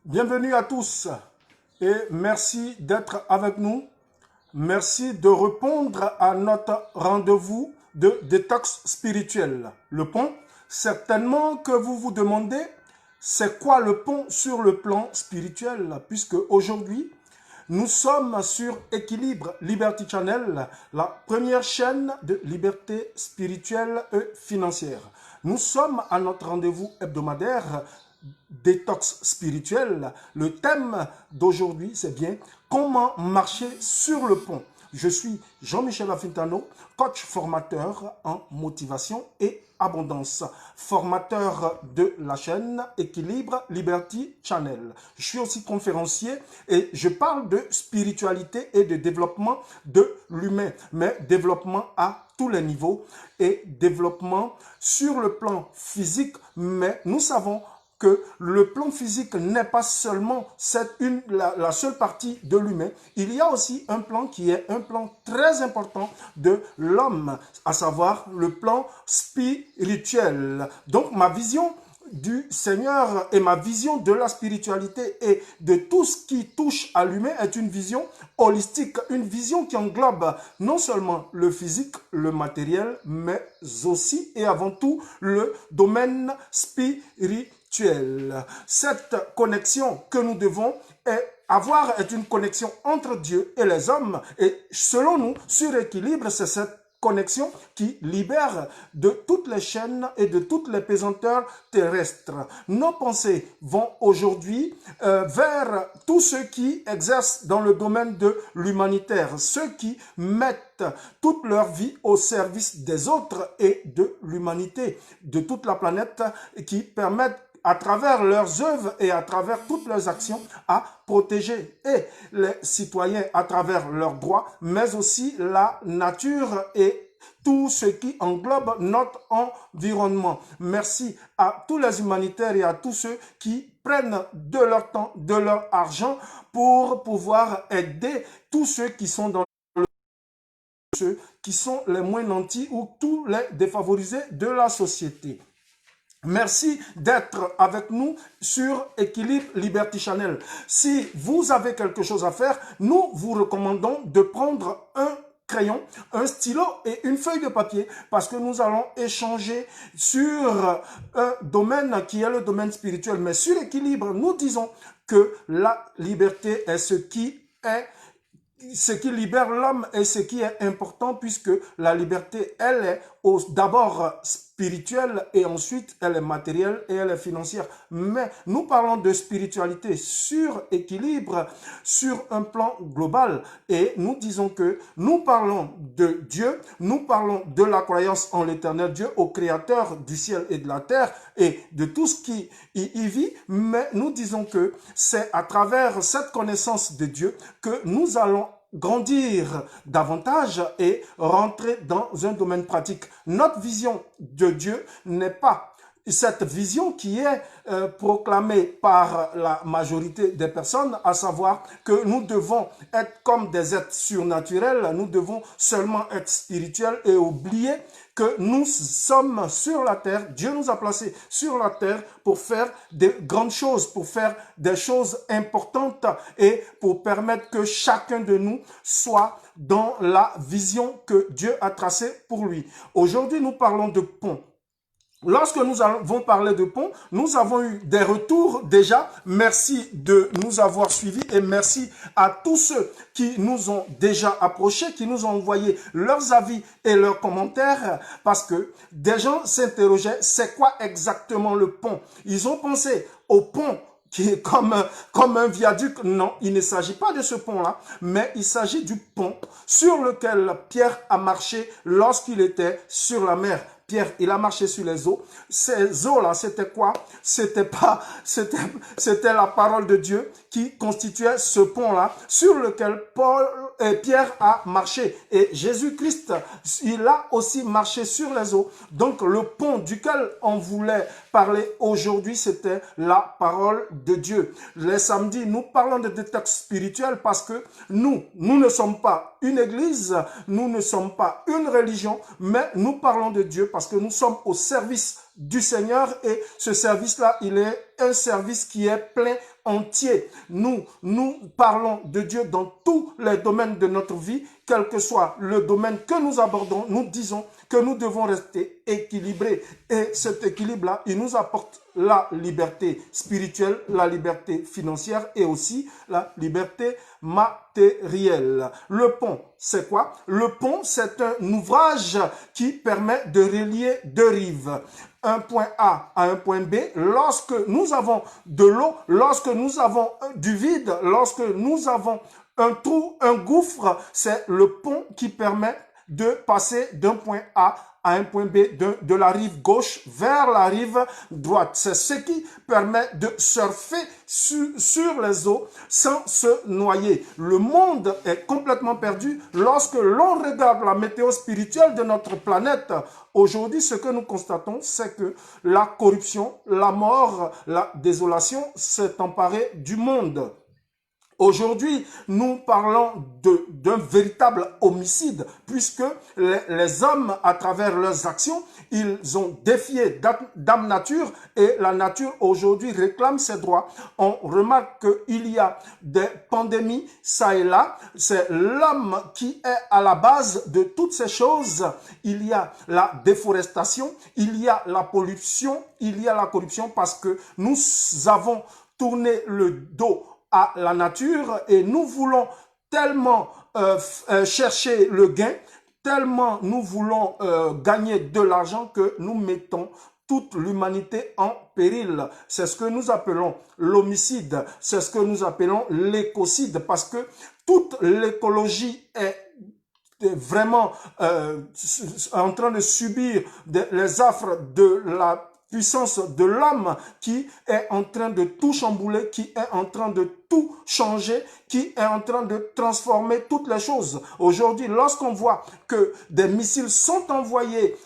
Bienvenue à tous et merci d'être avec nous. Merci de répondre à notre rendez-vous de détox spirituel. Le pont, certainement que vous vous demandez, c'est quoi le pont sur le plan spirituel? Puisque aujourd'hui, nous sommes sur Équilibre Liberty Channel, la première chaîne de liberté spirituelle et financière. Nous sommes à notre rendez-vous hebdomadaire détox spirituel. Le thème d'aujourd'hui, c'est bien comment marcher sur le pont. Je suis Jean-Michel Afintano, coach formateur en motivation et abondance, formateur de la chaîne Équilibre Liberty Channel. Je suis aussi conférencier et je parle de spiritualité et de développement de l'humain, mais développement à tous les niveaux et développement sur le plan physique, mais nous savons que le plan physique n'est pas seulement la seule partie de l'humain. Il y a aussi un plan qui est un plan très important de l'homme, à savoir le plan spirituel. Donc ma vision du Seigneur et ma vision de la spiritualité et de tout ce qui touche à l'humain est une vision holistique, une vision qui englobe non seulement le physique, le matériel, mais aussi et avant tout le domaine spirituel. Cette connexion que nous devons avoir est une connexion entre Dieu et les hommes. Et selon nous, sur Équilibre, c'est cette connexion qui libère de toutes les chaînes et de toutes les pesanteurs terrestres. Nos pensées vont aujourd'hui vers tous ceux qui exercent dans le domaine de l'humanitaire, ceux qui mettent toute leur vie au service des autres et de l'humanité, de toute la planète, qui permettent à travers leurs œuvres et à travers toutes leurs actions, à protéger et les citoyens à travers leurs droits, mais aussi la nature et tout ce qui englobe notre environnement. Merci à tous les humanitaires et à tous ceux qui prennent de leur temps, de leur argent pour pouvoir aider tous ceux qui sont dans ceux qui sont les moins nantis ou tous les défavorisés de la société. Merci d'être avec nous sur Équilibre Liberty Channel. Si vous avez quelque chose à faire, nous vous recommandons de prendre un crayon, un stylo et une feuille de papier parce que nous allons échanger sur un domaine qui est le domaine spirituel. Mais sur Équilibre, nous disons que la liberté est ce qui libère l'homme et ce qui est important puisque la liberté, elle est d'abord spirituelle et ensuite elle est matérielle et elle est financière. Mais nous parlons de spiritualité sur Équilibre, sur un plan global et nous disons que nous parlons de Dieu, nous parlons de la croyance en l'éternel Dieu, au créateur du ciel et de la terre et de tout ce qui y vit, mais nous disons que c'est à travers cette connaissance de Dieu que nous allons grandir davantage et rentrer dans un domaine pratique. Notre vision de Dieu n'est pas cette vision qui est proclamée par la majorité des personnes, à savoir que nous devons être comme des êtres surnaturels, nous devons seulement être spirituels et oublier que nous sommes sur la terre, Dieu nous a placés sur la terre pour faire de grandes choses, pour faire des choses importantes et pour permettre que chacun de nous soit dans la vision que Dieu a tracée pour lui. Aujourd'hui, nous parlons de pont. Lorsque nous avons parlé de pont, nous avons eu des retours déjà. Merci de nous avoir suivis et merci à tous ceux qui nous ont déjà approchés, qui nous ont envoyé leurs avis et leurs commentaires parce que des gens s'interrogeaient, c'est quoi exactement le pont? Ils ont pensé au pont qui est comme un viaduc. Non, il ne s'agit pas de ce pont-là, mais il s'agit du pont sur lequel Pierre a marché lorsqu'il était sur la mer. Pierre, il a marché sur les eaux. Ces eaux-là, c'était quoi? C'était la parole de Dieu qui constituait ce pont-là sur lequel Pierre a marché. Et Jésus-Christ, il a aussi marché sur les eaux. Donc, le pont duquel on voulait parler aujourd'hui, c'était la parole de Dieu. Les samedis, nous parlons de détox spirituel parce que nous ne sommes pas une église, nous ne sommes pas une religion, mais nous parlons de Dieu parce que nous sommes au service du Seigneur et ce service-là, il est un service qui est plein entier. Nous parlons de Dieu dans tous les domaines de notre vie, quel que soit le domaine que nous abordons, nous disons que nous devons rester équilibrés. Et cet équilibre-là, il nous apporte la liberté spirituelle, la liberté financière et aussi la liberté matérielle. Le pont, c'est quoi? Le pont, c'est un ouvrage qui permet de relier deux rives. Un point A à un point B, lorsque nous avons de l'eau, lorsque nous avons du vide, lorsque nous avons un trou, un gouffre, c'est le pont qui permet de passer d'un point A à un point B, de la rive gauche vers la rive droite. C'est ce qui permet de surfer sur les eaux sans se noyer. Le monde est complètement perdu lorsque l'on regarde la météo spirituelle de notre planète. Aujourd'hui, ce que nous constatons, c'est que la corruption, la mort, la désolation s'est emparée du monde. Aujourd'hui, nous parlons d'un véritable homicide, puisque les hommes, à travers leurs actions, ils ont défié Dame Nature, et la nature aujourd'hui réclame ses droits. On remarque qu'il y a des pandémies, ça et là. C'est l'homme qui est à la base de toutes ces choses. Il y a la déforestation, il y a la pollution, il y a la corruption, parce que nous avons tourné le dos à la nature et nous voulons tellement chercher le gain, tellement nous voulons gagner de l'argent que nous mettons toute l'humanité en péril. C'est ce que nous appelons l'homicide, c'est ce que nous appelons l'écocide, parce que toute l'écologie est vraiment en train de subir les affres de la puissance de l'homme qui est en train de tout chambouler, qui est en train de tout changer, qui est en train de transformer toutes les choses. Aujourd'hui, lorsqu'on voit que des missiles sont envoyés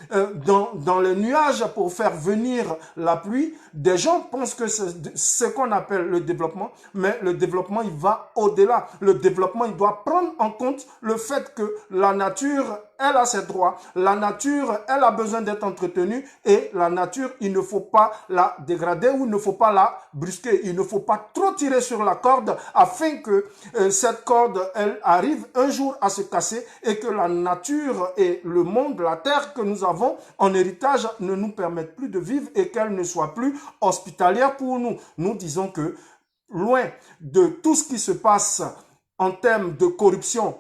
dans les nuages pour faire venir la pluie, des gens pensent que c'est ce qu'on appelle le développement, mais le développement, il va au-delà. Le développement, il doit prendre en compte le fait que la nature, elle a ses droits. La nature, elle a besoin d'être entretenue et la nature, il ne faut pas la dégrader ou il ne faut pas la brusquer. Il ne faut pas trop tirer sur la corde afin que cette corde, elle arrive un jour à se casser et que la nature et le monde, la terre que nous avons en héritage ne nous permettent plus de vivre et qu'elle ne soit plus hospitalière pour nous. Nous disons que loin de tout ce qui se passe en termes de corruption,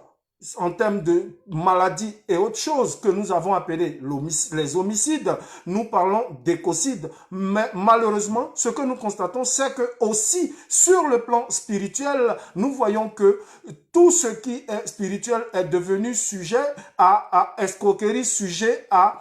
en termes de maladies et autres choses que nous avons appelées les homicides, nous parlons d'écocide. Mais malheureusement, ce que nous constatons, c'est que aussi sur le plan spirituel, nous voyons que tout ce qui est spirituel est devenu sujet à escroquerie, sujet à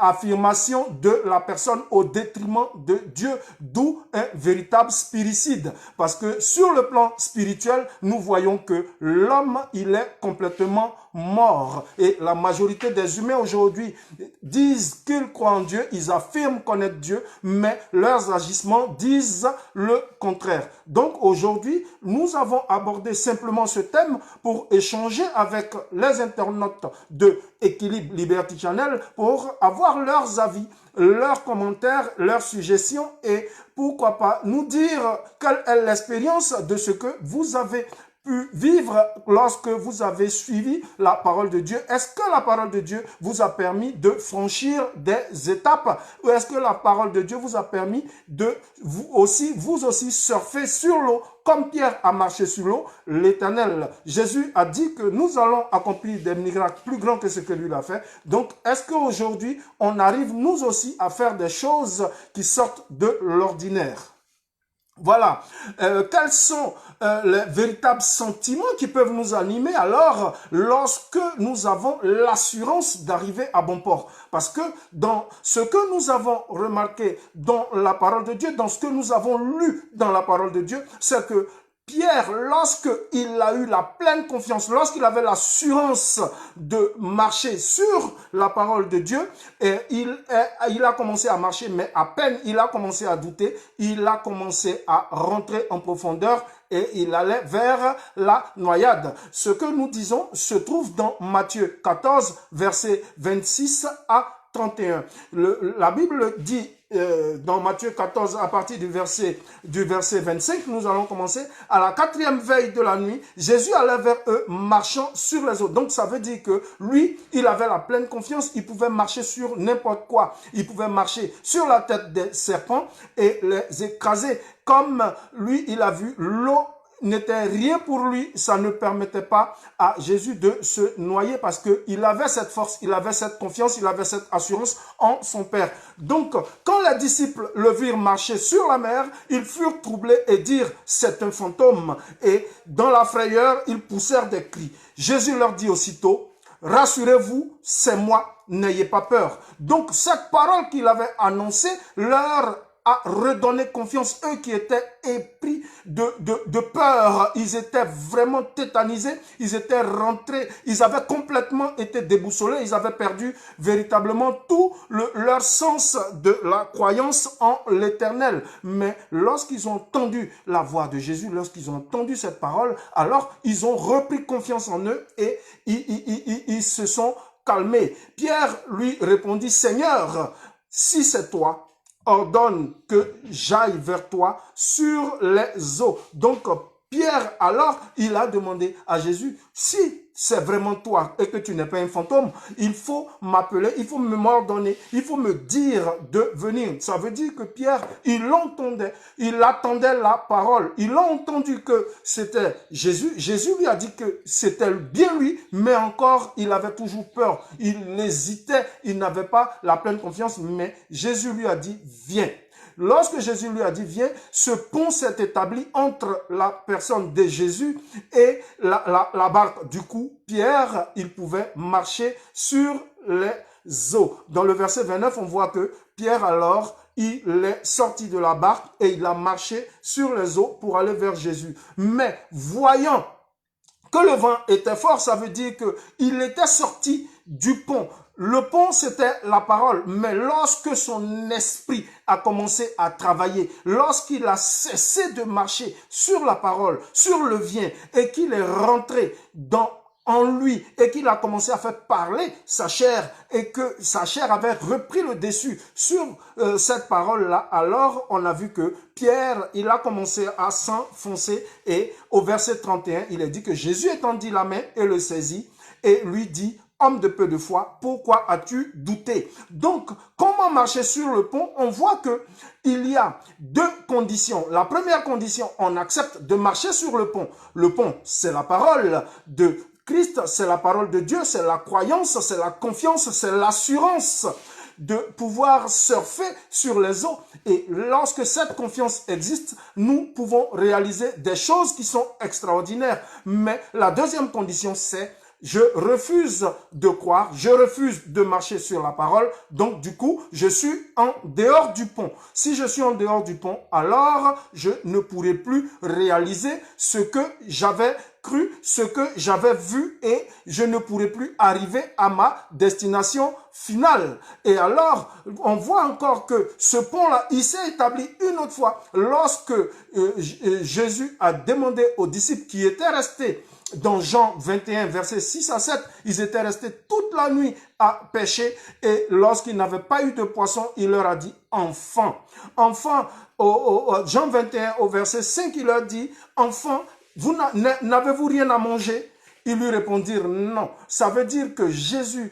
affirmation de la personne au détriment de Dieu, d'où un véritable spiricide. Parce que sur le plan spirituel, nous voyons que l'homme, il est complètement mort. Et la majorité des humains aujourd'hui disent qu'ils croient en Dieu, ils affirment connaître Dieu, mais leurs agissements disent le contraire. Donc aujourd'hui, nous avons abordé simplement ce thème pour échanger avec les internautes de Équilibre Liberty Channel pour avoir leurs avis, leurs commentaires, leurs suggestions et pourquoi pas nous dire quelle est l'expérience de ce que vous avez pu vivre lorsque vous avez suivi la parole de Dieu. Est-ce que la parole de Dieu vous a permis de franchir des étapes ou est-ce que la parole de Dieu vous a permis de vous aussi surfer sur l'eau comme Pierre a marché sur l'eau? L'Éternel, Jésus a dit que nous allons accomplir des miracles plus grands que ce que lui l'a fait. Donc, est-ce qu'aujourd'hui, on arrive nous aussi à faire des choses qui sortent de l'ordinaire? Voilà, quels sont les véritables sentiments qui peuvent nous animer alors lorsque nous avons l'assurance d'arriver à bon port? Parce que dans ce que nous avons remarqué dans la parole de Dieu, dans ce que nous avons lu dans la parole de Dieu, c'est que Pierre, lorsqu'il a eu la pleine confiance, lorsqu'il avait l'assurance de marcher sur la parole de Dieu, et il a commencé à marcher, mais à peine il a commencé à douter, il a commencé à rentrer en profondeur et il allait vers la noyade. Ce que nous disons se trouve dans Matthieu 14, versets 26 à 31. La Bible dit dans Matthieu 14, à partir du verset 25, nous allons commencer. À la 4e veille de la nuit, Jésus allait vers eux marchant sur les eaux. Donc ça veut dire que lui, il avait la pleine confiance, il pouvait marcher sur n'importe quoi. Il pouvait marcher sur la tête des serpents et les écraser. Comme lui, il a vu l'eau n'était rien pour lui, ça ne permettait pas à Jésus de se noyer parce qu'il avait cette force, il avait cette confiance, il avait cette assurance en son Père. Donc, quand les disciples le virent marcher sur la mer, ils furent troublés et dirent « c'est un fantôme ». Et dans la frayeur, ils poussèrent des cris. Jésus leur dit aussitôt « rassurez-vous, c'est moi, n'ayez pas peur ». Donc, cette parole qu'il avait annoncée leur a redonné confiance, eux qui étaient épris de peur, ils étaient vraiment tétanisés, ils étaient rentrés, ils avaient complètement été déboussolés, ils avaient perdu véritablement tout leur sens de la croyance en l'éternel. Mais lorsqu'ils ont entendu la voix de Jésus, lorsqu'ils ont entendu cette parole, alors ils ont repris confiance en eux et ils se sont calmés. Pierre lui répondit, Seigneur, si c'est toi, ordonne que j'aille vers toi sur les eaux. Donc, Pierre, alors, il a demandé à Jésus, si c'est vraiment toi et que tu n'es pas un fantôme, il faut m'appeler, il faut m'ordonner, il faut me dire de venir. Ça veut dire que Pierre, il l'entendait, il attendait la parole. Il a entendu que c'était Jésus. Jésus lui a dit que c'était bien lui, mais encore, il avait toujours peur. Il hésitait, il n'avait pas la pleine confiance, mais Jésus lui a dit, viens. Lorsque Jésus lui a dit, viens, ce pont s'est établi entre la personne de Jésus et la barque. Du coup, Pierre, il pouvait marcher sur les eaux. Dans le verset 29, on voit que Pierre, alors, il est sorti de la barque et il a marché sur les eaux pour aller vers Jésus. Mais voyant que le vent était fort, ça veut dire qu'il était sorti du pont. Le pont, c'était la parole, mais lorsque son esprit a commencé à travailler, lorsqu'il a cessé de marcher sur la parole, sur le vin, et qu'il est rentré en lui, et qu'il a commencé à faire parler sa chair, et que sa chair avait repris le dessus sur cette parole-là, alors on a vu que Pierre, il a commencé à s'enfoncer, et au verset 31, il est dit que Jésus étendit la main et le saisit, et lui dit, homme de peu de foi, pourquoi as-tu douté? Donc, comment marcher sur le pont? On voit que il y a deux conditions. La première condition, on accepte de marcher sur le pont. Le pont, c'est la parole de Christ, c'est la parole de Dieu, c'est la croyance, c'est la confiance, c'est l'assurance de pouvoir surfer sur les eaux. Et lorsque cette confiance existe, nous pouvons réaliser des choses qui sont extraordinaires. Mais la deuxième condition, c'est je refuse de croire, je refuse de marcher sur la parole, donc du coup, je suis en dehors du pont. Si je suis en dehors du pont, alors je ne pourrai plus réaliser ce que j'avais cru, ce que j'avais vu et je ne pourrai plus arriver à ma destination finale. Et alors, on voit encore que ce pont-là, il s'est établi une autre fois lorsque Jésus a demandé aux disciples qui étaient restés dans Jean 21, versets 6 à 7, ils étaient restés toute la nuit à pêcher et lorsqu'ils n'avaient pas eu de poisson, il leur a dit, enfants, Jean 21, au verset 5, il leur dit, enfants, vous n'avez-vous rien à manger? Ils lui répondirent non. Ça veut dire que Jésus,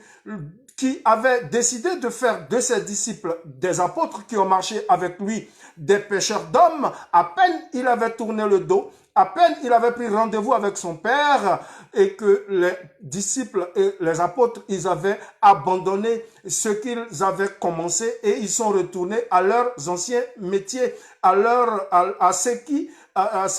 qui avait décidé de faire de ses disciples des apôtres qui ont marché avec lui, des pêcheurs d'hommes, à peine il avait tourné le dos, à peine il avait pris rendez-vous avec son Père et que les disciples et les apôtres, ils avaient abandonné ce qu'ils avaient commencé et ils sont retournés à leurs anciens métiers, à ce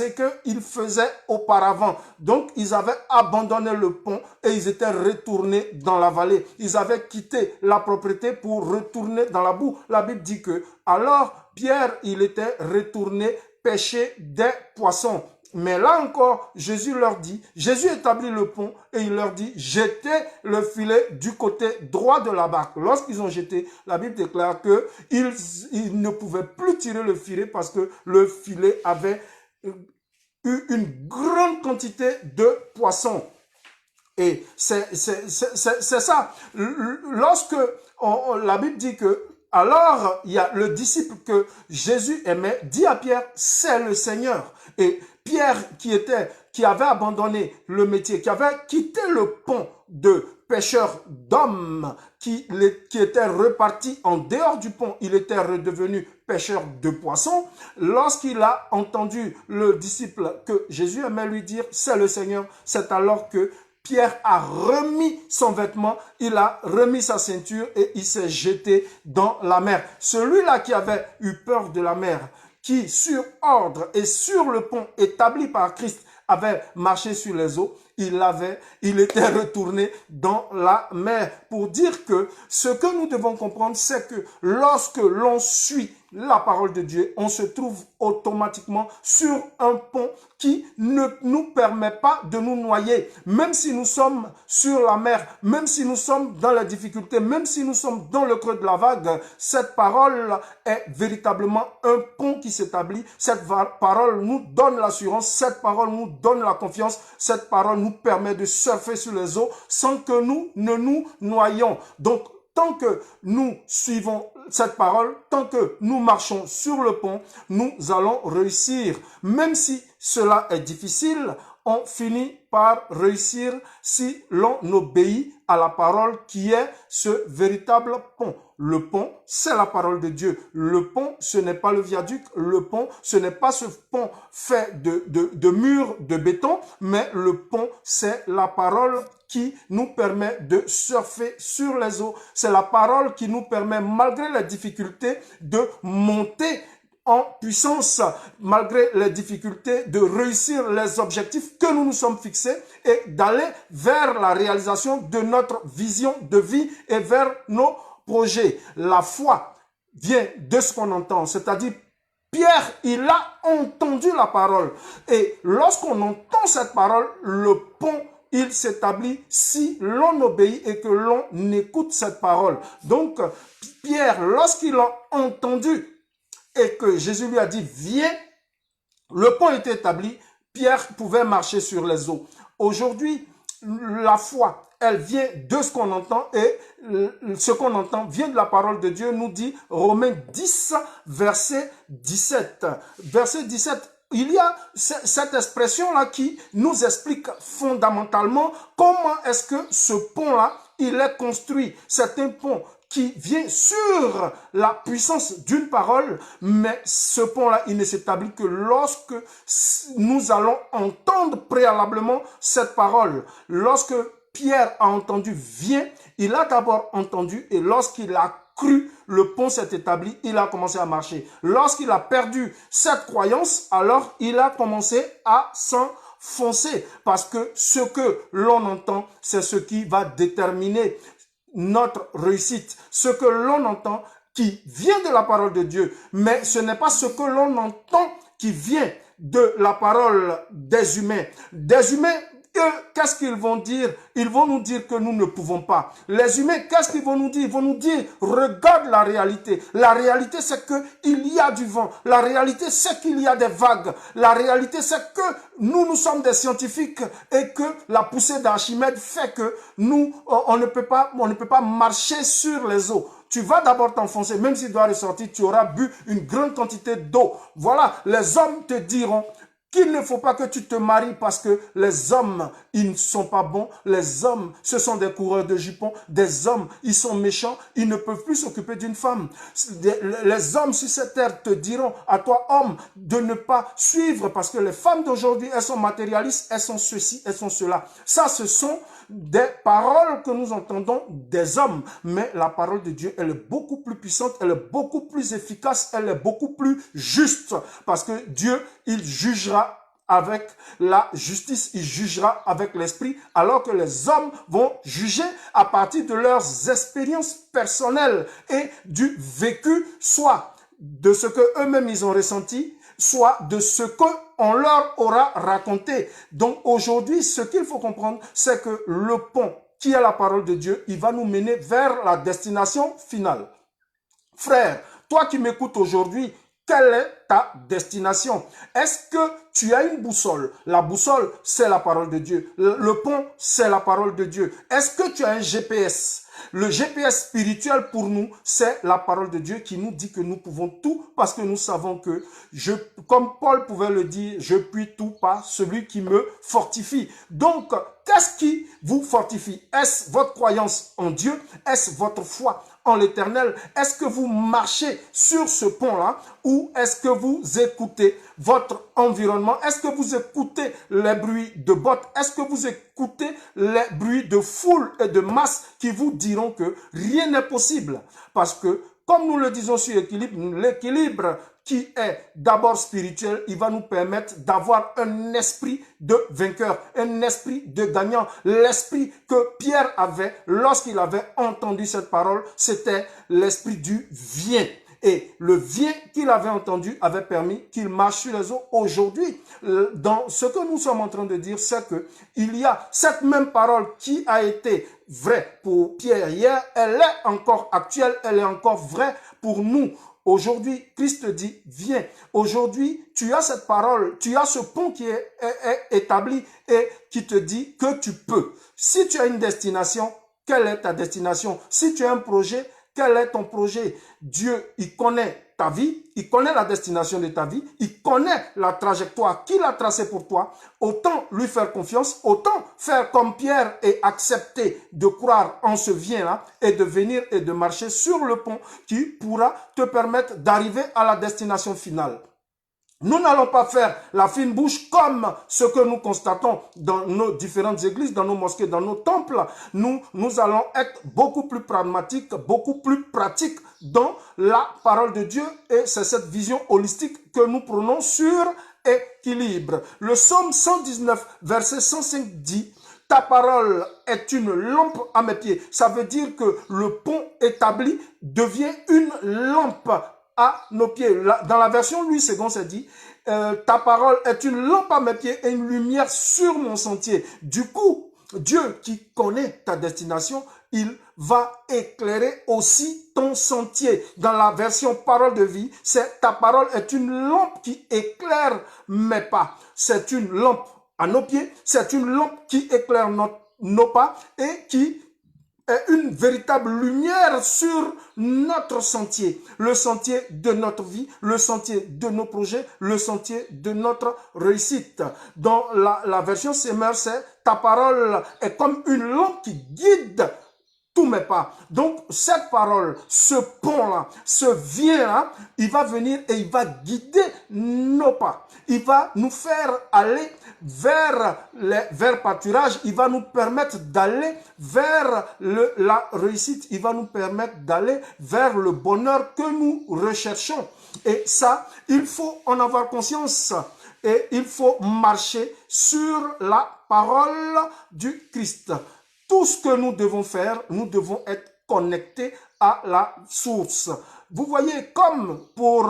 qu'ils faisaient auparavant. Donc, ils avaient abandonné le pont et ils étaient retournés dans la vallée. Ils avaient quitté la propriété pour retourner dans la boue. La Bible dit que, alors, Pierre, il était retourné pêcher des poissons. Mais là encore, Jésus établit le pont et il leur dit, jetez le filet du côté droit de la barque. Lorsqu'ils ont jeté, la Bible déclare qu'ils ne pouvaient plus tirer le filet parce que le filet avait eu une grande quantité de poissons. Et c'est ça. Lorsque la Bible dit que, alors il y a le disciple que Jésus aimait, dit à Pierre, c'est le Seigneur. Et Pierre qui avait abandonné le métier, qui avait quitté le pont de pêcheur d'hommes, qui était reparti en dehors du pont, il était redevenu pêcheur de poissons. Lorsqu'il a entendu le disciple que Jésus aimait lui dire, c'est le Seigneur, c'est alors que Pierre a remis son vêtement, il a remis sa ceinture et il s'est jeté dans la mer. Celui-là qui avait eu peur de la mer, qui sur ordre et sur le pont établi par Christ avait marché sur les eaux, il était retourné dans la mer. Pour dire que ce que nous devons comprendre, c'est que lorsque l'on suit la parole de Dieu, on se trouve automatiquement sur un pont qui ne nous permet pas de nous noyer. Même si nous sommes sur la mer, même si nous sommes dans la difficulté, même si nous sommes dans le creux de la vague, cette parole est véritablement un pont qui s'établit. Cette parole nous donne l'assurance, cette parole nous donne la confiance, cette parole nous permet de surfer sur les eaux sans que nous ne nous noyions. Donc, tant que nous suivons cette parole, tant que nous marchons sur le pont, nous allons réussir. Même si cela est difficile, on finit par réussir si l'on obéit à la parole qui est ce véritable pont. Le pont, c'est la parole de Dieu. Le pont, ce n'est pas le viaduc. Le pont, ce n'est pas ce pont fait de murs de béton, mais le pont, c'est la parole qui nous permet de surfer sur les eaux. C'est la parole qui nous permet, malgré les difficultés, de monter en puissance, malgré les difficultés, de réussir les objectifs que nous nous sommes fixés et d'aller vers la réalisation de notre vision de vie et vers nos projets. La foi vient de ce qu'on entend, c'est-à-dire Pierre, il a entendu la parole. Et lorsqu'on entend cette parole, le pont, il s'établit si l'on obéit et que l'on écoute cette parole. Donc, Pierre, lorsqu'il a entendu et que Jésus lui a dit, viens, le pont était établi, Pierre pouvait marcher sur les eaux. Aujourd'hui, la foi, elle vient de ce qu'on entend et ce qu'on entend vient de la parole de Dieu, nous dit Romains 10, verset 17. Verset 17. Il y a cette expression-là qui nous explique fondamentalement comment est-ce que ce pont-là, il est construit. C'est un pont qui vient sur la puissance d'une parole, mais ce pont-là, il ne s'établit que lorsque nous allons entendre préalablement cette parole. Lorsque Pierre a entendu « viens », il a d'abord entendu et lorsqu'il a cru, le pont s'est établi, il a commencé à marcher. Lorsqu'il a perdu cette croyance, alors il a commencé à s'enfoncer parce que ce que l'on entend, c'est ce qui va déterminer notre réussite. Ce que l'on entend qui vient de la parole de Dieu, mais ce n'est pas ce que l'on entend qui vient de la parole des humains. Des humains, qu'est-ce qu'ils vont dire? Ils vont nous dire que nous ne pouvons pas. Les humains, qu'est-ce qu'ils vont nous dire? Ils vont nous dire, regarde la réalité. La réalité, c'est qu'il y a du vent. La réalité, c'est qu'il y a des vagues. La réalité, c'est que nous sommes des scientifiques et que la poussée d'Archimède fait que nous, on ne peut pas marcher sur les eaux. Tu vas d'abord t'enfoncer, même s'il doit ressortir, tu auras bu une grande quantité d'eau. Voilà, les hommes te diront qu'il ne faut pas que tu te maries parce que les hommes, ils ne sont pas bons. Les hommes, ce sont des coureurs de jupons. Des hommes, ils sont méchants. Ils ne peuvent plus s'occuper d'une femme. Les hommes sur cette terre te diront à toi, homme, de ne pas suivre parce que les femmes d'aujourd'hui, elles sont matérialistes, elles sont ceci, elles sont cela. Ça, ce sont des paroles que nous entendons des hommes. Mais la parole de Dieu, elle est beaucoup plus puissante, elle est beaucoup plus efficace, elle est beaucoup plus juste. Parce que Dieu, il jugera avec la justice, il jugera avec l'esprit, alors que les hommes vont juger à partir de leurs expériences personnelles et du vécu, soit de ce que eux-mêmes ils ont ressenti, soit de ce qu'on leur aura raconté. Donc aujourd'hui, ce qu'il faut comprendre, c'est que le pont qui est la parole de Dieu, il va nous mener vers la destination finale. Frère, toi qui m'écoutes aujourd'hui, Quelle est ta destination? Est-ce que tu as une boussole? La boussole, c'est la parole de Dieu. Le pont, c'est la parole de Dieu. Est-ce que tu as un GPS? Le GPS spirituel pour nous, c'est la parole de Dieu qui nous dit que nous pouvons tout parce que nous savons que, comme Paul pouvait le dire, je puis tout par celui qui me fortifie. Donc, qu'est-ce qui vous fortifie? Est-ce votre croyance en Dieu? Est-ce votre foi en l'Éternel? Est-ce que vous marchez sur ce pont-là ou est-ce que vous écoutez votre environnement? Est-ce que vous écoutez les bruits de bottes? Est-ce que vous écoutez les bruits de foule et de masse qui vous diront que rien n'est possible? Parce que, comme nous le disons sur l'équilibre qui est d'abord spirituel, il va nous permettre d'avoir un esprit de vainqueur, un esprit de gagnant. L'esprit que Pierre avait lorsqu'il avait entendu cette parole, c'était l'esprit du viens. Et le vient qu'il avait entendu avait permis qu'il marche sur les eaux. Aujourd'hui, dans ce que nous sommes en train de dire, c'est que il y a cette même parole qui a été vraie pour Pierre hier, elle est encore actuelle, elle est encore vraie pour nous. Aujourd'hui, Christ te dit, viens. Aujourd'hui, tu as cette parole, tu as ce pont qui est établi et qui te dit que tu peux. Si tu as une destination, quelle est ta destination? Si tu as un projet, quel est ton projet? Dieu, il connaît ta vie, il connaît la destination de ta vie, il connaît la trajectoire qu'il a tracée pour toi. Autant lui faire confiance, autant faire comme Pierre et accepter de croire en ce vient-là et de venir et de marcher sur le pont qui pourra te permettre d'arriver à la destination finale. Nous n'allons pas faire la fine bouche comme ce que nous constatons dans nos différentes églises, dans nos mosquées, dans nos temples. Nous allons être beaucoup plus pragmatiques, beaucoup plus pratiques dans la parole de Dieu. Et c'est cette vision holistique que nous prenons sur équilibre. Le psaume 119, verset 105 dit: ta parole est une lampe à mes pieds. Ça veut dire que le pont établi devient une lampe à nos pieds. Dans la version Louis II, c'est dit, ta parole est une lampe à mes pieds et une lumière sur mon sentier. Du coup, Dieu qui connaît ta destination, il va éclairer aussi ton sentier. Dans la version parole de vie, c'est ta parole est une lampe qui éclaire mes pas. C'est une lampe à nos pieds, c'est une lampe qui éclaire nos pas et qui est une véritable lumière sur notre sentier, le sentier de notre vie, le sentier de nos projets, le sentier de notre réussite. Dans la version Semeur, c'est ta parole est comme une lampe qui guide tous mes pas. Donc, cette parole, ce pont-là, ce vient-là, il va venir et il va guider nos pas. Il va nous faire aller vers pâturage. Il va nous permettre d'aller vers la réussite. Il va nous permettre d'aller vers le bonheur que nous recherchons. Et ça, il faut en avoir conscience. Et il faut marcher sur la parole du Christ. Tout ce que nous devons faire, nous devons être connectés à la source. Vous voyez, comme pour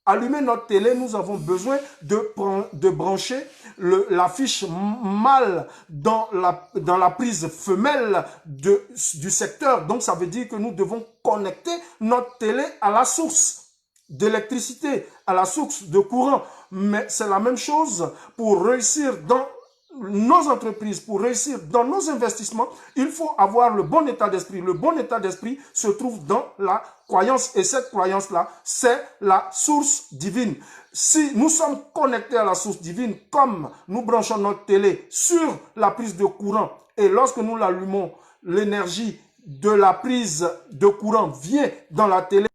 allumer notre télé, nous avons besoin de brancher la fiche mâle dans la prise femelle du secteur. Donc, ça veut dire que nous devons connecter notre télé à la source d'électricité, à la source de courant. Mais c'est la même chose pour réussir dans nos entreprises, pour réussir dans nos investissements, il faut avoir le bon état d'esprit. Le bon état d'esprit se trouve dans la croyance et cette croyance-là, c'est la source divine. Si nous sommes connectés à la source divine, comme nous branchons notre télé sur la prise de courant et lorsque nous l'allumons, l'énergie de la prise de courant vient dans la télé.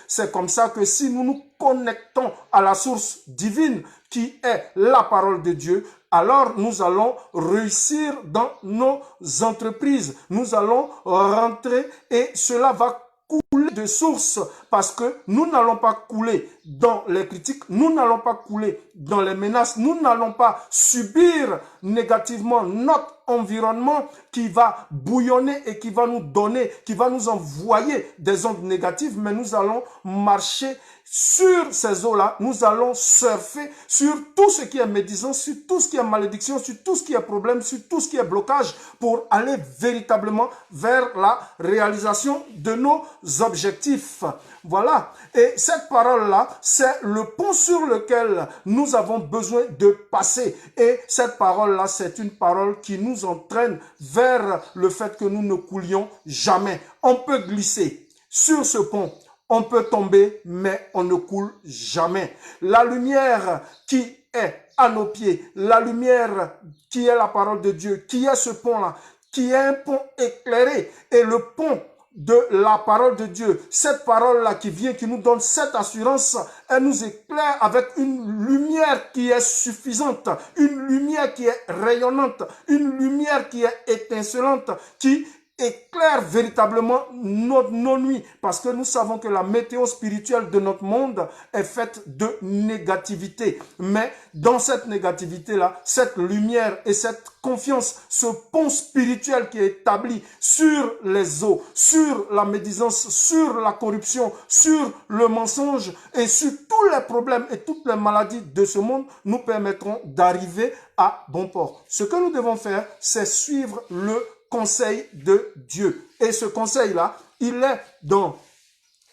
C'est comme ça que si nous nous connectons à la source divine qui est la parole de Dieu, alors nous allons réussir dans nos entreprises. Nous allons rentrer et cela va couler de source parce que nous n'allons pas couler dans les critiques, nous n'allons pas couler dans les menaces, nous n'allons pas subir négativement notre environnement qui va bouillonner et qui va nous donner, qui va nous envoyer des ondes négatives, mais nous allons marcher sur ces eaux-là, nous allons surfer sur tout ce qui est médisance, sur tout ce qui est malédiction, sur tout ce qui est problème, sur tout ce qui est blocage pour aller véritablement vers la réalisation de nos objectifs. Voilà. Et cette parole-là, c'est le pont sur lequel nous avons besoin de passer. Et cette parole-là, c'est une parole qui nous entraîne vers le fait que nous ne coulions jamais. On peut glisser sur ce pont. On peut tomber, mais on ne coule jamais. La lumière qui est à nos pieds, la lumière qui est la parole de Dieu, qui est ce pont-là, qui est un pont éclairé, et le pont de la parole de Dieu, cette parole-là qui vient, qui nous donne cette assurance, elle nous éclaire avec une lumière qui est suffisante, une lumière qui est rayonnante, une lumière qui est étincelante, qui éclaire véritablement nos nuits, parce que nous savons que la météo spirituelle de notre monde est faite de négativité. Mais dans cette négativité-là, cette lumière et cette confiance, ce pont spirituel qui est établi sur les eaux, sur la médisance, sur la corruption, sur le mensonge et sur tous les problèmes et toutes les maladies de ce monde, nous permettront d'arriver à bon port. Ce que nous devons faire, c'est suivre le conseil de Dieu. Et ce conseil-là, il est dans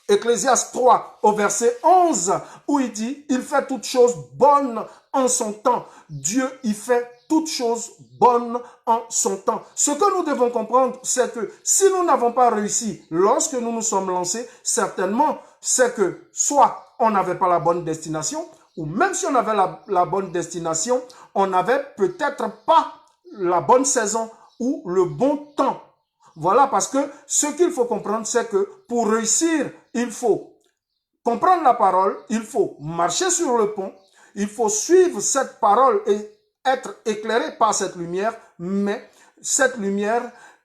Ecclésiaste 3 au verset 11 où il dit, il fait toutes choses bonnes en son temps. Dieu, il fait toutes choses bonnes en son temps. Ce que nous devons comprendre, c'est que si nous n'avons pas réussi lorsque nous nous sommes lancés, certainement, c'est que soit on n'avait pas la bonne destination, ou même si on avait la bonne destination, on n'avait peut-être pas la bonne saison ou le bon temps. Voilà, parce que ce qu'il faut comprendre, c'est que pour réussir, il faut comprendre la parole, il faut marcher sur le pont, il faut suivre cette parole et être éclairé par cette lumière, mais cette lumière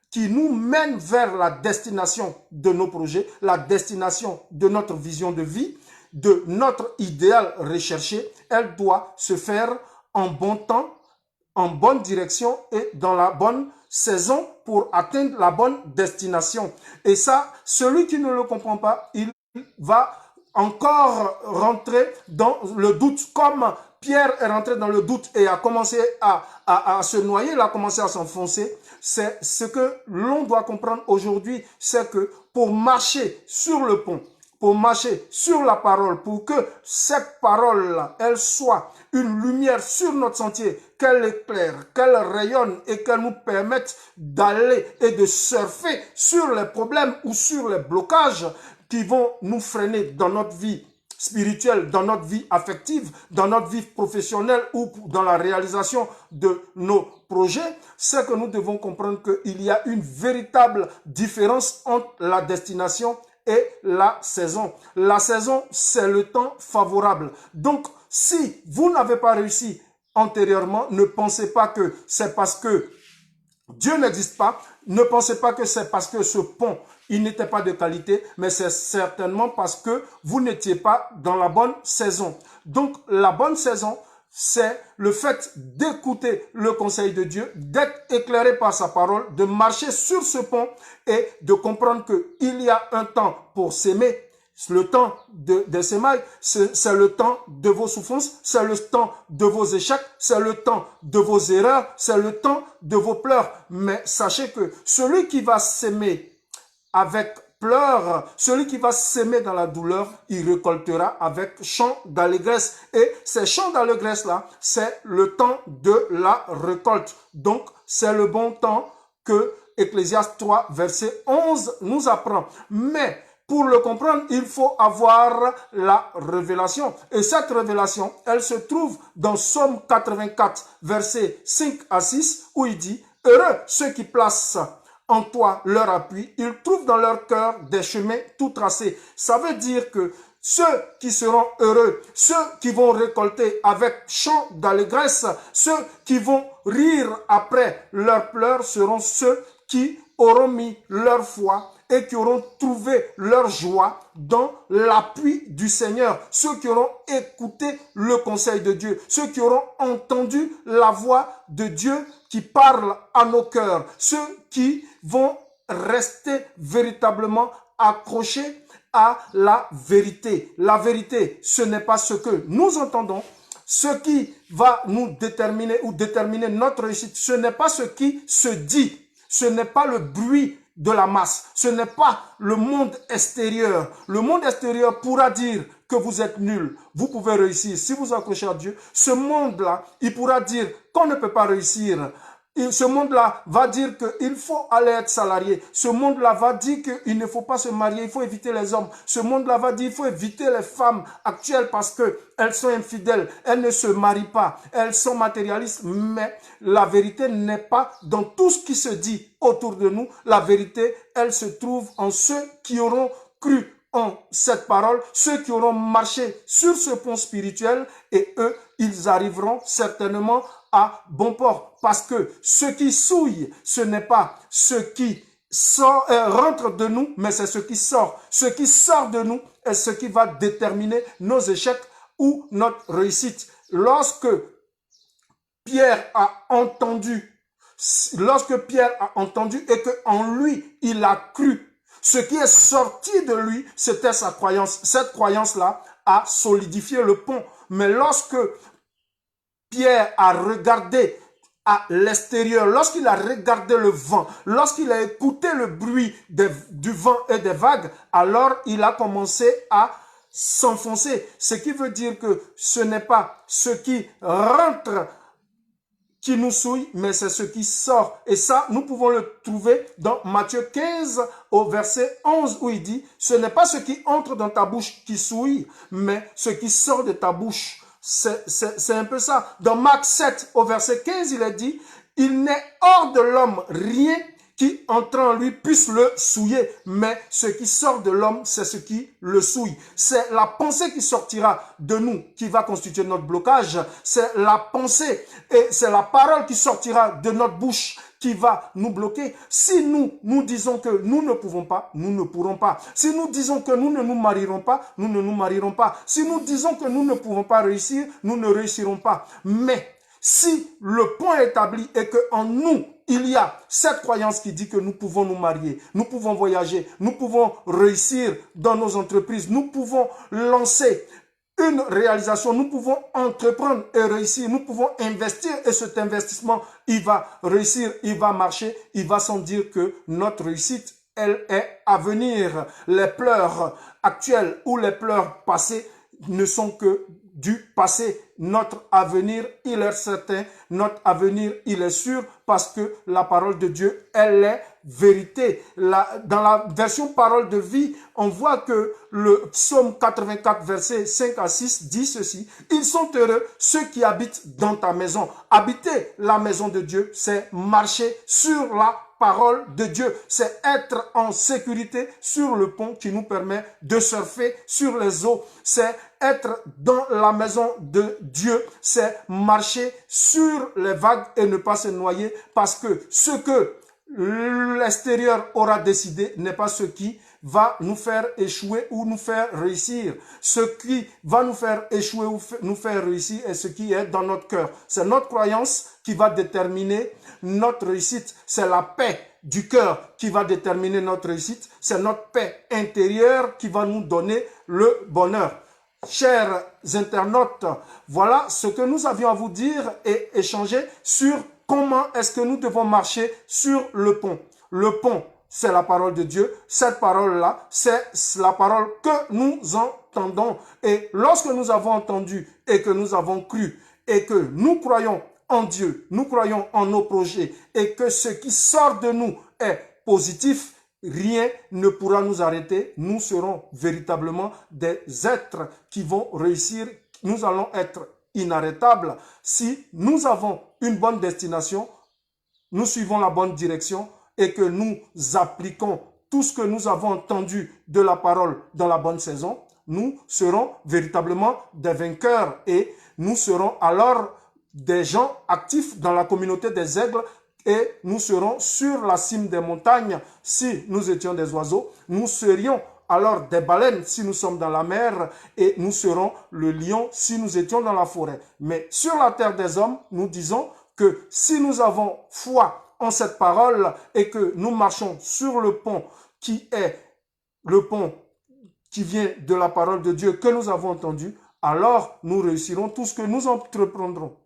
qui nous mène vers la destination de nos projets, la destination de notre vision de vie, de notre idéal recherché, elle doit se faire en bon temps, en bonne direction et dans la bonne saison pour atteindre la bonne destination. Et ça, celui qui ne le comprend pas, il va encore rentrer dans le doute, comme Pierre est rentré dans le doute et a commencé à se noyer, il a commencé à s'enfoncer. C'est ce que l'on doit comprendre aujourd'hui, c'est que pour marcher sur le pont, pour marcher sur la parole, pour que cette parole-là, elle soit une lumière sur notre sentier, qu'elle éclaire, qu'elle rayonne et qu'elle nous permette d'aller et de surfer sur les problèmes ou sur les blocages qui vont nous freiner dans notre vie spirituelle, dans notre vie affective, dans notre vie professionnelle ou dans la réalisation de nos projets, c'est que nous devons comprendre qu'il y a une véritable différence entre la destination et la saison. La saison, c'est le temps favorable. Donc, si vous n'avez pas réussi antérieurement, ne pensez pas que c'est parce que Dieu n'existe pas. Ne pensez pas que c'est parce que ce pont, il n'était pas de qualité, mais c'est certainement parce que vous n'étiez pas dans la bonne saison. Donc, la bonne saison, c'est le fait d'écouter le conseil de Dieu, d'être éclairé par sa parole, de marcher sur ce pont et de comprendre qu'il y a un temps pour s'aimer. Le temps des semailles, c'est le temps de vos souffrances, c'est le temps de vos échecs, c'est le temps de vos erreurs, c'est le temps de vos pleurs. Mais sachez que celui qui va s'aimer avec pleurs, celui qui va s'aimer dans la douleur, il récoltera avec chant d'allégresse. Et ces chants d'allégresse-là, c'est le temps de la récolte. Donc, c'est le bon temps que Ecclésiaste 3, verset 11 nous apprend. Mais pour le comprendre, il faut avoir la révélation. Et cette révélation, elle se trouve dans Psaume 84, versets 5 à 6, où il dit « Heureux ceux qui placent en toi leur appui, ils trouvent dans leur cœur des chemins tout tracés. » Ça veut dire que ceux qui seront heureux, ceux qui vont récolter avec chant d'allégresse, ceux qui vont rire après leurs pleurs seront ceux qui auront mis leur foi et qui auront trouvé leur joie dans l'appui du Seigneur. Ceux qui auront écouté le conseil de Dieu. Ceux qui auront entendu la voix de Dieu qui parle à nos cœurs. Ceux qui vont rester véritablement accrochés à la vérité. La vérité, ce n'est pas ce que nous entendons. Ce qui va nous déterminer ou déterminer notre réussite, ce n'est pas ce qui se dit. Ce n'est pas le bruit de la masse. Ce n'est pas le monde extérieur. Le monde extérieur pourra dire que vous êtes nul. Vous pouvez réussir si vous accrochez à Dieu. Ce monde-là, il pourra dire qu'on ne peut pas réussir. Ce monde-là va dire qu'il faut aller être salarié. Ce monde-là va dire qu'il ne faut pas se marier, il faut éviter les hommes. Ce monde-là va dire qu'il faut éviter les femmes actuelles parce qu'elles sont infidèles, elles ne se marient pas, elles sont matérialistes. Mais la vérité n'est pas dans tout ce qui se dit autour de nous. La vérité, elle se trouve en ceux qui auront cru en cette parole, ceux qui auront marché sur ce pont spirituel, et eux, ils arriveront certainement à bon port. Parce que ce qui souille, ce n'est pas ce qui rentre de nous, mais c'est ce qui sort. Ce qui sort de nous est ce qui va déterminer nos échecs ou notre réussite. Lorsque Pierre a entendu et qu'en lui, il a cru, ce qui est sorti de lui, c'était sa croyance. Cette croyance-là a solidifié le pont. Mais lorsque Pierre a regardé à l'extérieur, lorsqu'il a regardé le vent, lorsqu'il a écouté le bruit du vent et des vagues, alors il a commencé à s'enfoncer. Ce qui veut dire que ce n'est pas ce qui rentre qui nous souille, mais c'est ce qui sort. Et ça, nous pouvons le trouver dans Matthieu 15 au verset 11 où il dit, ce n'est pas ce qui entre dans ta bouche qui souille, mais ce qui sort de ta bouche. C'est un peu ça. Dans Marc 7 au verset 15, il est dit, il n'est hors de l'homme rien qui entrant en lui puisse le souiller, mais ce qui sort de l'homme, c'est ce qui le souille. C'est la pensée qui sortira de nous qui va constituer notre blocage. C'est la pensée et c'est la parole qui sortira de notre bouche qui va nous bloquer. Si nous disons que nous ne pouvons pas, nous ne pourrons pas. Si nous disons que nous ne nous marierons pas, nous ne nous marierons pas. Si nous disons que nous ne pouvons pas réussir, nous ne réussirons pas. Mais si le point est établi et qu'en nous, il y a cette croyance qui dit que nous pouvons nous marier, nous pouvons voyager, nous pouvons réussir dans nos entreprises, nous pouvons lancer une réalisation, nous pouvons entreprendre et réussir, nous pouvons investir et cet investissement, il va réussir, il va marcher, il va sans dire que notre réussite, elle est à venir. Les pleurs actuels ou les pleurs passés ne sont que du passé. Notre avenir, il est certain. Notre avenir, il est sûr parce que la parole de Dieu, elle est vérité. Dans la version parole de vie, on voit que le psaume 84, verset 5 à 6 dit ceci. Ils sont heureux ceux qui habitent dans ta maison. Habiter la maison de Dieu, c'est marcher sur la parole de Dieu. C'est être en sécurité sur le pont qui nous permet de surfer sur les eaux. C'est être dans la maison de Dieu. C'est marcher sur les vagues et ne pas se noyer parce que ce que l'extérieur aura décidé n'est pas ce qui va nous faire échouer ou nous faire réussir. Ce qui va nous faire échouer ou nous faire réussir est ce qui est dans notre cœur. C'est notre croyance qui va déterminer notre réussite. C'est la paix du cœur qui va déterminer notre réussite. C'est notre paix intérieure qui va nous donner le bonheur. Chers internautes, voilà ce que nous avions à vous dire et échanger sur comment est-ce que nous devons marcher sur le pont. Le pont, c'est la parole de Dieu. Cette parole-là, c'est la parole que nous entendons. Et lorsque nous avons entendu et que nous avons cru et que nous croyons en Dieu, nous croyons en nos projets et que ce qui sort de nous est positif, rien ne pourra nous arrêter. Nous serons véritablement des êtres qui vont réussir. Nous allons être inarrêtables si nous avons une bonne destination, nous suivons la bonne direction et que nous appliquons tout ce que nous avons entendu de la parole dans la bonne saison. Nous serons véritablement des vainqueurs et nous serons alors des gens actifs dans la communauté des aigles et nous serons sur la cime des montagnes si nous étions des oiseaux. Nous serions alors des baleines si nous sommes dans la mer et nous serons le lion si nous étions dans la forêt. Mais sur la terre des hommes, nous disons que si nous avons foi en cette parole et que nous marchons sur le pont qui est le pont qui vient de la parole de Dieu que nous avons entendu, alors nous réussirons tout ce que nous entreprendrons.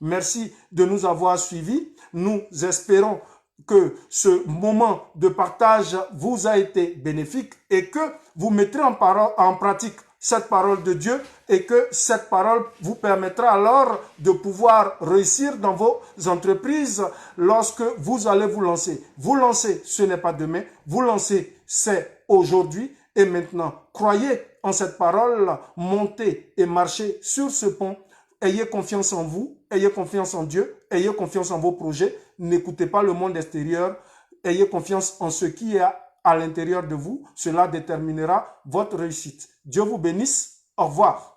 Merci de nous avoir suivis. Nous espérons que ce moment de partage vous a été bénéfique et que vous mettrez en pratique cette parole de Dieu et que cette parole vous permettra alors de pouvoir réussir dans vos entreprises lorsque vous allez vous lancer. Vous lancer, ce n'est pas demain. Vous lancer, c'est aujourd'hui et maintenant. Croyez en cette parole, montez et marchez sur ce pont. Ayez confiance en vous, ayez confiance en Dieu, ayez confiance en vos projets. N'écoutez pas le monde extérieur. Ayez confiance en ce qui est à l'intérieur de vous. Cela déterminera votre réussite. Dieu vous bénisse. Au revoir.